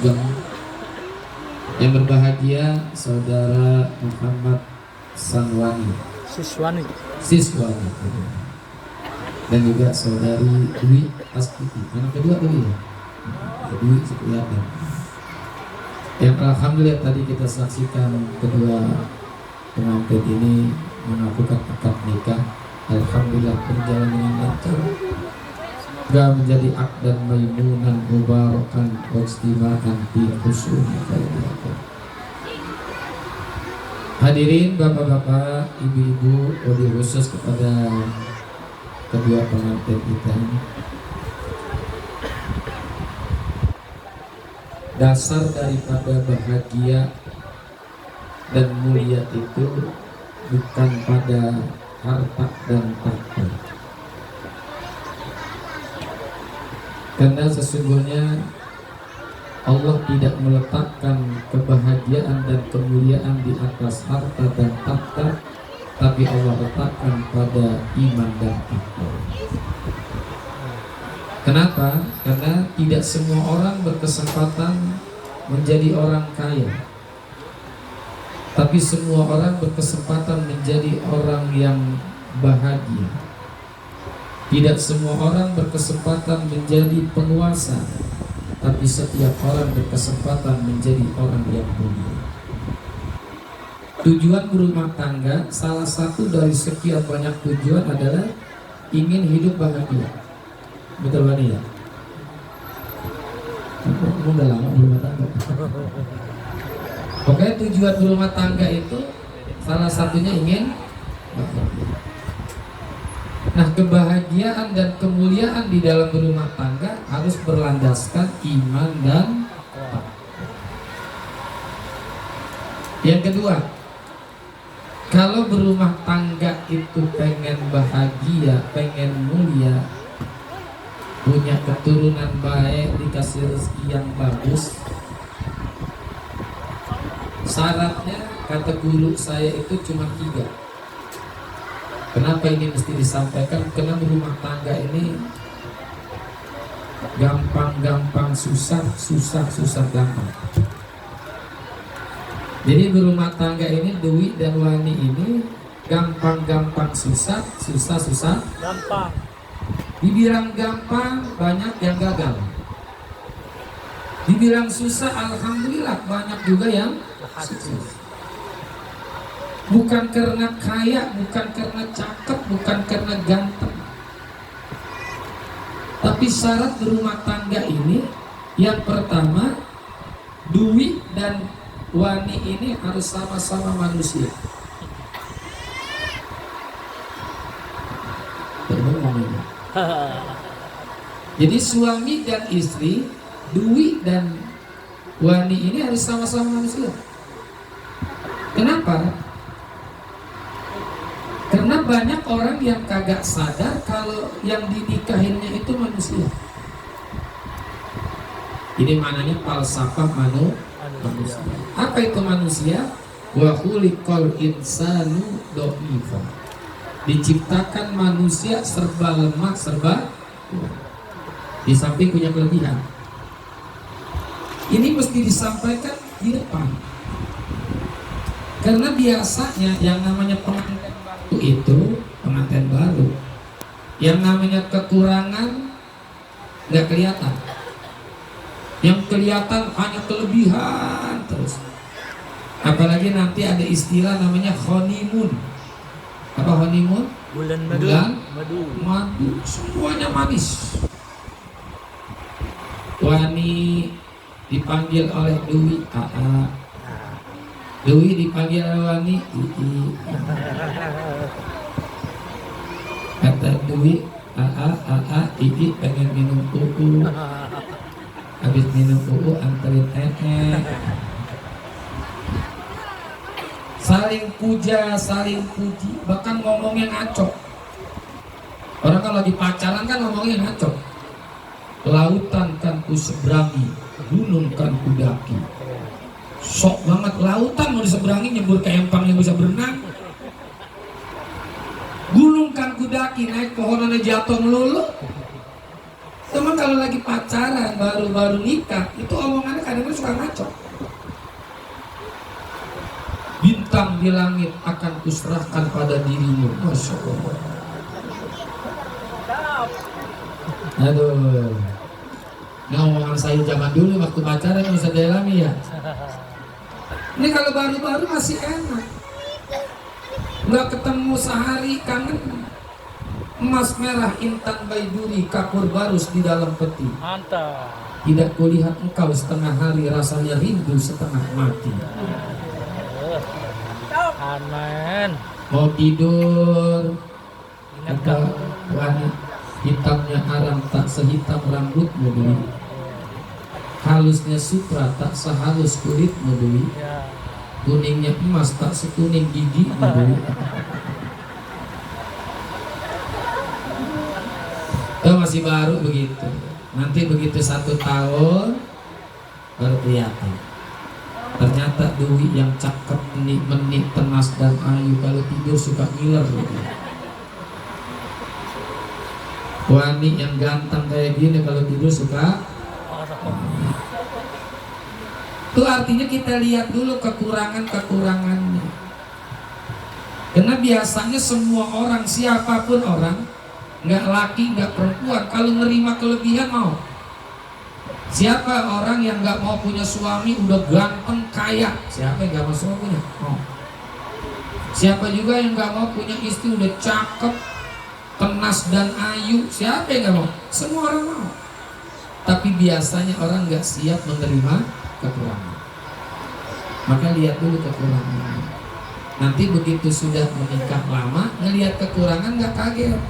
Sugeng. Yang berbahagia Saudara Muhammad Sanwani Siswani dan juga Saudari Dwi Astuti. Anak kedua Dwi ya? Dwi Supriyatna. Yang alhamdulillah tadi kita saksikan kedua pengantin ini melakukan akad nikah. Alhamdulillah berjalan dengan lancar. Semoga menjadi akdan maimunan mubarakan wajtima'an fi husnul khairat. Hadirin bapak-bapak, ibu-ibu, wabil khusus kepada kedua pengantin kita. Dasar daripada bahagia dan mulia itu bukan pada harta dan tahta, karena sesungguhnya Allah tidak meletakkan kebahagiaan dan kemuliaan di atas harta dan tahta, tapi Allah letakkan pada iman dan takwa. Kenapa? Karena tidak semua orang berkesempatan menjadi orang kaya, tapi semua orang berkesempatan menjadi orang yang bahagia. Tidak semua orang berkesempatan menjadi penguasa, tapi setiap orang berkesempatan menjadi orang yang mulia. Tujuan berumah tangga, salah satu dari sekian banyak tujuan adalah ingin hidup bahagia. Betul kan ya? Kamu udah lama berumah tangga. Pokoknya tujuan berumah tangga itu salah satunya ingin bahagia. Nah, kebahagiaan dan kemuliaan di dalam berumah tangga harus berlandaskan iman dan takwa. Yang kedua, kalau berumah tangga itu pengen bahagia, pengen mulia, punya keturunan baik, dikasih rezeki yang bagus, syaratnya kata guru saya itu cuma 3. Kenapa ini mesti disampaikan? Karena berumah tangga ini gampang-gampang susah, susah gampang. Jadi berumah tangga ini Dwi dan Wani ini gampang-gampang susah, susah gampang. Dibilang gampang banyak yang gagal. Dibilang susah alhamdulillah banyak juga yang sukses. Bukan karena kaya, bukan karena cakep, bukan karena ganteng, tapi syarat berumah tangga ini yang pertama, Dwi dan Wani ini harus sama-sama manusia. Jadi suami dan istri, Dwi dan Wani ini harus sama-sama manusia. Kenapa? Karena banyak orang yang kagak sadar kalau yang dinikahinnya itu manusia. Ini mananya falsafah manusia. Apa itu manusia? Wa khuliqal insanu dha'ifa. Diciptakan manusia serba lemah, serba kuat. Di samping punya kelebihan. Ini mesti disampaikan di depan. Karena biasanya yang namanya pengantin itu pengantin baru, yang namanya kekurangan nggak kelihatan, yang kelihatan hanya kelebihan terus. Apalagi nanti ada istilah namanya honeymoon. Apa honeymoon? Bulan madu, semuanya manis. Wani dipanggil oleh Dwi AA, Dwi dipanggil Wani, kata Dwi, Ii pengen minum UU, habis minum UU anterin saling puja, saling puji, bahkan ngomongnya ngaco. Orang kalau lagi pacaran kan ngomongnya ngaco. Lautan kan ku seberangi, gunung kan ku daki. Sok banget, lautan mau diseberangi, nyebur ke empang yang bisa berenang. Gunung kan kudaki, naik pohonannya jatuh melulu. Cuma kalau lagi pacaran, baru-baru nikah, itu omongannya kadang-kadang suka ngaco. Bintang di langit akan kuserahkan pada dirimu. Masya Allah. Aduh. Ini omongan saya zaman dulu waktu pacaran yang Ustaz Jailani ya. Ini kalau baru-baru masih enak. Nggak ketemu sehari kangen. Emas merah intan baiduri kapur barus di dalam peti. Mantap. Tidak kulihat engkau setengah hari, rasanya rindu setengah mati. Amin. Mau tidur, kata wanita, hitamnya aram tak sehitam rambutmu dulu. Halusnya supra tak sehalus kulitmu dulu. Ya. Kuningnya emas tak sekuning gigimu dulu. Masih baru begitu. Nanti begitu 1 tahun baru kelihatan. Ternyata Dwi yang cakep, menik, tenas dan ayu, kalau tidur suka ngiler gitu. Wani yang ganteng kayak gini kalau tidur suka. Itu artinya kita lihat dulu kekurangan-kekurangannya. Karena biasanya semua orang, siapapun orang, nggak laki, nggak perempuan, kalau nerima kelebihan mau. Siapa orang yang nggak mau punya suami udah ganteng kaya? Siapa yang nggak mau suami punya? Mau. Siapa juga yang nggak mau punya istri udah cakep, tenas dan ayu? Siapa yang nggak mau? Semua orang mau. Tapi biasanya orang nggak siap menerima kekurangan. Maka lihat dulu kekurangan. Nanti begitu sudah menikah lama, ngelihat kekurangan nggak kaget.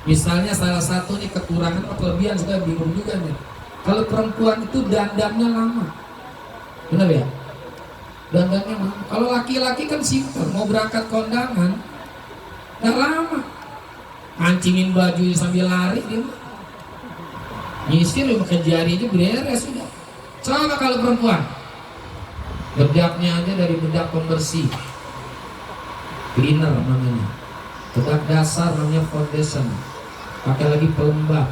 Misalnya salah satu nih kekurangan atau kelebihan, suka bingung juga nih. Kalau perempuan itu dandannya lama, benar ya? Dandannya lama. Kalau laki-laki kan simpel, mau berangkat kondangan, nggak lama. Mancingin baju sambil lari dia, nyisir pakai jari aja beres sudah. Coba kalau perempuan, bedaknya aja dari bedak pembersih, cleaner namanya, bedak dasar namanya foundation, pakai lagi pelembab,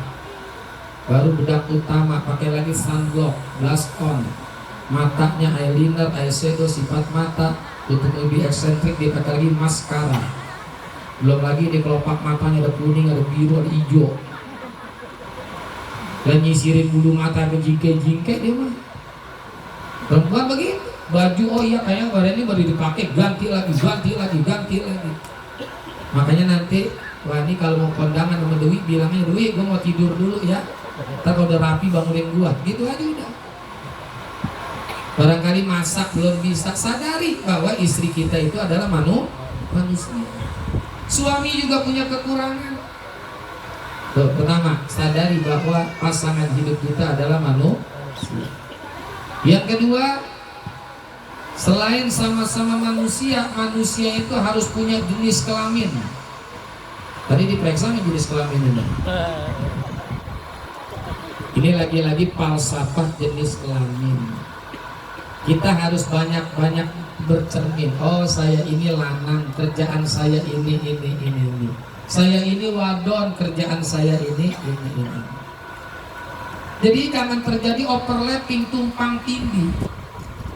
baru bedak utama, pakai lagi sunblock, blush on, matanya eyeliner, eyeshadow, sifat mata, tutup lebih eksentrik, dia pakai lagi maskara, belum lagi di kelopak matanya ada kuning, ada biru, ada hijau, dan nyisirin bulu mata ke jingke-jingke dia mah. Perempuan begitu, baju oh iya kayak hari ini baru dipakai, ganti lagi. Makanya nanti Wani kalau mau kondangan sama Dewi bilangnya, Dewi gue mau tidur dulu ya, ntar kalau udah rapi bangunin gua, gitu aja udah. Barangkali masak belum bisa, sadari bahwa istri kita itu adalah manusia. Suami juga punya kekurangan. Tuh, pertama, sadari bahwa pasangan hidup kita adalah manusia. Yang kedua, selain sama-sama manusia, manusia itu harus punya jenis kelamin. Tadi diperiksa jenis kelamin ini. Ini lagi-lagi falsafah jenis kelamin. Kita harus banyak-banyak bercermin. Oh, saya ini lanang, kerjaan saya ini. Saya ini wadon, kerjaan saya ini. Jadi jangan terjadi overlapping, tumpang tindih.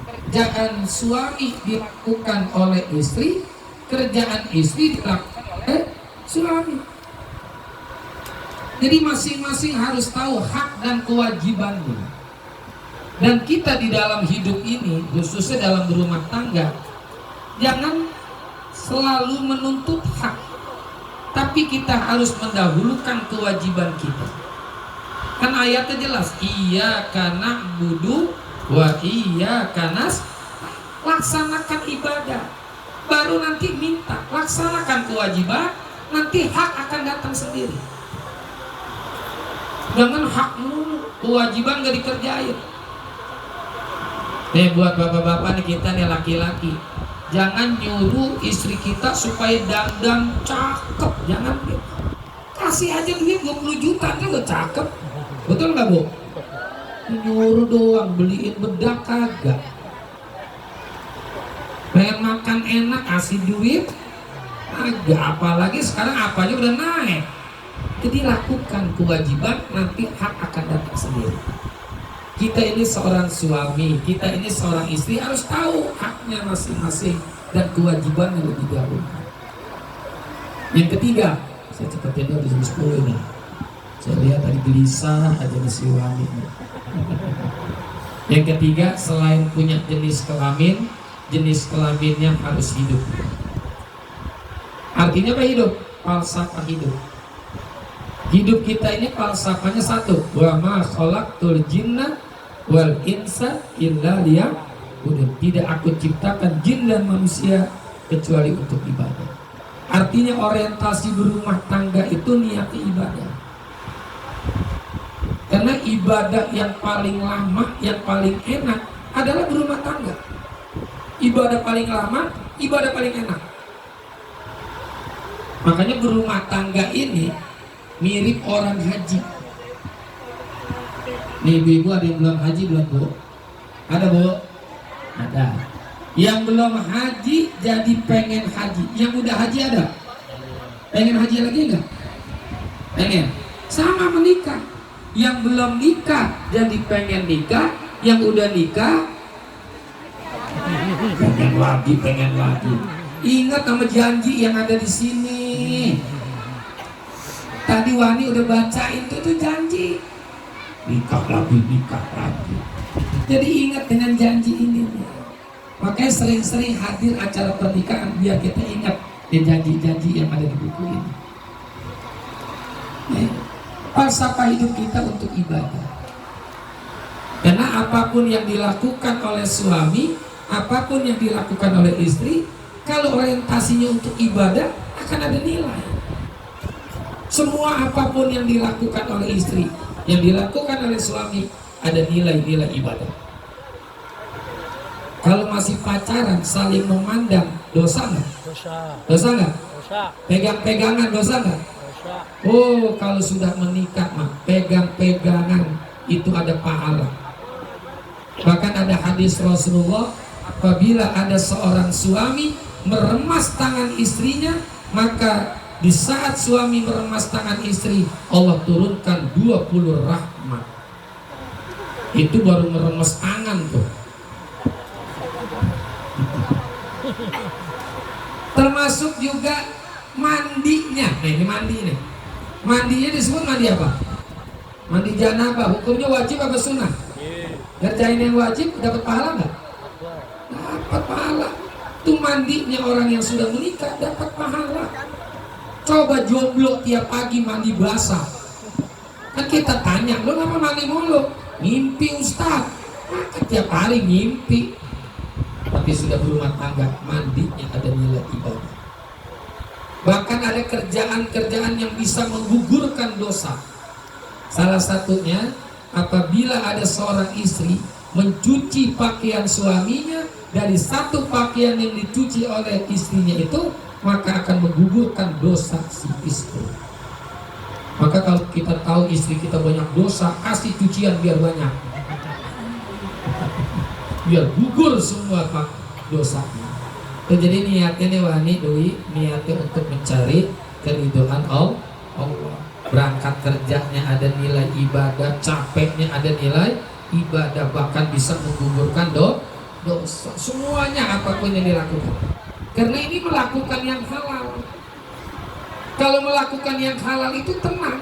Kerjaan suami dilakukan oleh istri, kerjaan istri dilakukan oleh suami. Jadi masing-masing harus tahu hak dan kewajibannya. Dan kita di dalam hidup ini, khususnya dalam berumah tangga, jangan selalu menuntut hak, tapi kita harus mendahulukan kewajiban kita. Kan ayatnya jelas, iyyaka na'budu wa iyyaka nasta'in. Laksanakan ibadah, baru nanti minta. Laksanakan kewajiban, nanti hak akan datang sendiri. Jangan hak mulu, kewajiban gak dikerjain. Nih buat bapak-bapak nih, kita nih laki-laki, jangan nyuruh istri kita supaya dandan cakep. Jangan, kasih aja duit 20 juta kan udah cakep. Betul nggak Bu? Nyuruh doang, beliin bedak kagak. Pengen makan enak, kasih duit agak. Apalagi sekarang apa aja udah naik. Jadi lakukan kewajiban, nanti hak akan datang sendiri. Kita ini seorang suami, kita ini seorang istri harus tahu haknya masing-masing dan kewajibannya lebih dahulu. Yang ketiga, saya cepetin dulu di 10 ini. Saya lihat tadi gelisah aja di si wangi. Yang ketiga, selain punya jenis kelaminnya harus hidup. Artinya apa hidup? Falsafah hidup. Hidup kita ini falsafahnya satu, wa ma khalaqtul jinna wal insa illa liya'budun. Tidak aku ciptakan jin dan manusia kecuali untuk ibadah. Artinya orientasi berumah tangga itu niatnya ibadah. Karena ibadah yang paling lama, yang paling enak adalah berumah tangga. Ibadah paling lama, ibadah paling enak. Makanya berumah tangga ini mirip orang haji. Nih ibu-ibu ada yang belum haji belum bu? Ada bu? Ada. Yang belum haji jadi pengen haji. Yang udah haji ada? Pengen haji lagi enggak? Pengen. Sama menikah. Yang belum nikah jadi pengen nikah. Yang udah nikah pengen lagi. Ingat sama janji yang ada di sini. Tadi Wani udah bacain itu janji. Nikah lagi. Jadi ingat dengan janji ini. Makanya sering-sering hadir acara pernikahan biar kita ingat janji-janji yang ada di buku ini. Falsafah hidup kita untuk ibadah. Karena apapun yang dilakukan oleh suami, apapun yang dilakukan oleh istri, kalau orientasinya untuk ibadah akan ada nilai. Semua apapun yang dilakukan oleh istri, yang dilakukan oleh suami, ada nilai-nilai ibadah. Kalau masih pacaran saling memandang, dosa nggak? Dosa nggak? Pegang-pegangan dosa nggak? Oh, kalau sudah menikah mah pegang-pegangan itu ada pahala. Bahkan ada hadis Rasulullah, apabila ada seorang suami meremas tangan istrinya, maka di saat suami meremas tangan istri, Allah turunkan 20 rahmat. Itu baru meremas tangan tuh. Termasuk juga mandinya. Nah ini mandi nih. Mandinya disebut mandi apa? Mandi janabah. Hukumnya wajib apa sunnah? Kerjain yang wajib dapat pahala nggak? Dapat pahala. Itu mandinya orang yang sudah menikah dapat pahala. Coba jomblo tiap pagi mandi basah. Kan kita tanya, lo ngapa mandi mulu? Mimpi Ustaz. Maka tiap hari mimpi. Tapi sudah berumah tangga, mandinya ada nilai ibadah. Bahkan ada kerjaan-kerjaan yang bisa menggugurkan dosa. Salah satunya, apabila ada seorang istri mencuci pakaian suaminya, dari satu pakaian yang dicuci oleh istrinya itu, maka akan menggugurkan dosa si istri. Maka kalau kita tahu istri kita banyak dosa, kasih cucian biar banyak, biar gugur semua pak dosanya. Jadi niatnya nih Wani Dwi, niatnya untuk mencari keridhaan Allah. Berangkat kerjanya ada nilai ibadah, capeknya ada nilai ibadah, bahkan bisa menggugurkan dosa. Semuanya apapun yang dilakukan, karena ini melakukan yang halal. Kalau melakukan yang halal itu tenang.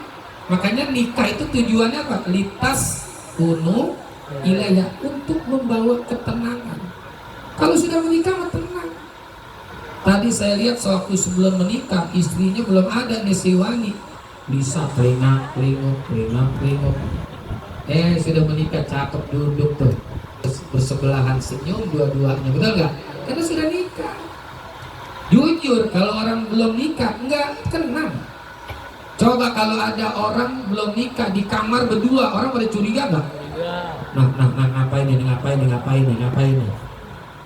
Makanya nikah itu tujuannya apa? Litas kunu ilayah, untuk membawa ketenangan. Kalau sudah menikah mah tenang. Tadi saya lihat sewaktu sebelum menikah, istrinya belum ada nih si Wani, bisa kelinguk. Sudah menikah cakep, duduk tuh bersebelahan senyum dua-duanya, betul nggak? Karena sudah nikah. Jujur, kalau orang belum nikah nggak tenang. Coba kalau ada orang belum nikah di kamar berdua, orang pada curiga nggak? Nah, ngapain ini?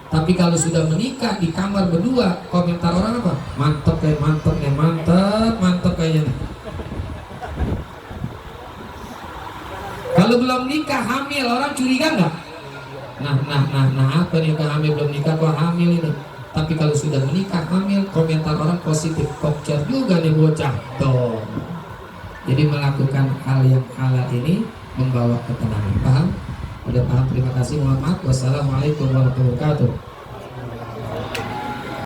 Tapi kalau sudah menikah di kamar berdua, komentar orang apa? Mantep kayaknya. Kalau belum nikah hamil, orang curiga nggak? Nah, apa nih hamil belum nikah kok hamil ini? Tapi kalau sudah menikah hamil, komentar orang positif. Kokcer juga nih bocah. Tuh. Jadi melakukan hal yang halal ini membawa ketenangan. Paham? Udah paham? Terima kasih. Mohon maaf. Wassalamualaikum warahmatullahi wabarakatuh.